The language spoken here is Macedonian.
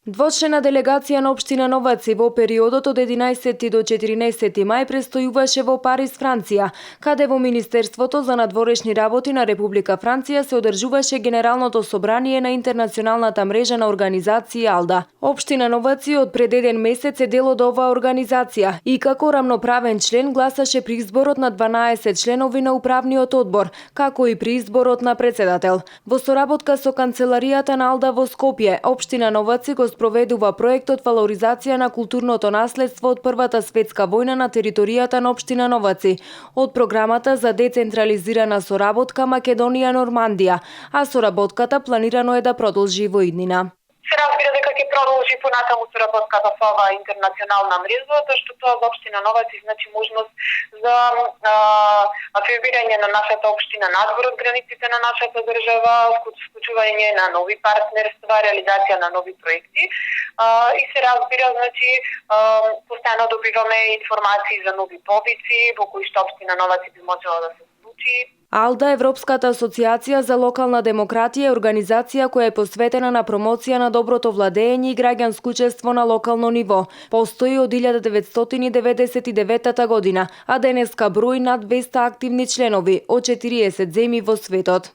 Двочлена делегација на општина Новаци во периодот од 11 до 14 мај престојуваше во Париз, Франција, каде во Министерството за надворешни работи на Република Франција се одржуваше Генералното собрание на интернационалната мрежа на организации АЛДА. Општина Новаци од пред еден месец е дел од оваа организација и како рамноправен член гласаше при изборот на 12 членови на управниот одбор, како и при изборот на председател. Во соработка со канцеларијата на АЛДА во Скопје, општина Новаци го спроведува проектот Валоризација на културното наследство од Првата светска војна на територијата на општина Новаци, од програмата за децентрализирана соработка Македонија-Нормандија, а соработката планирано е да продолжи во иднина. Се разбира дека ќе продолжи понатаму соработката со оваа интернационална мрежа, зашто тоа за општина Новаци значи можност за афирмирање на нашата општина надвор од границите на нашата држава, вклучување на нови партнерства, реализација на нови проекти и се разбира значи постојано добиваме информации за нови повици во кои што општина Новаци би можела да се случи. АЛДА, Европската асоциација за локална демократија, е организација која е посветена на промоција на доброто владење и граѓанско учество на локално ниво. Постои од 1999 година, а денеска брои над 200 активни членови од 40 земји во светот.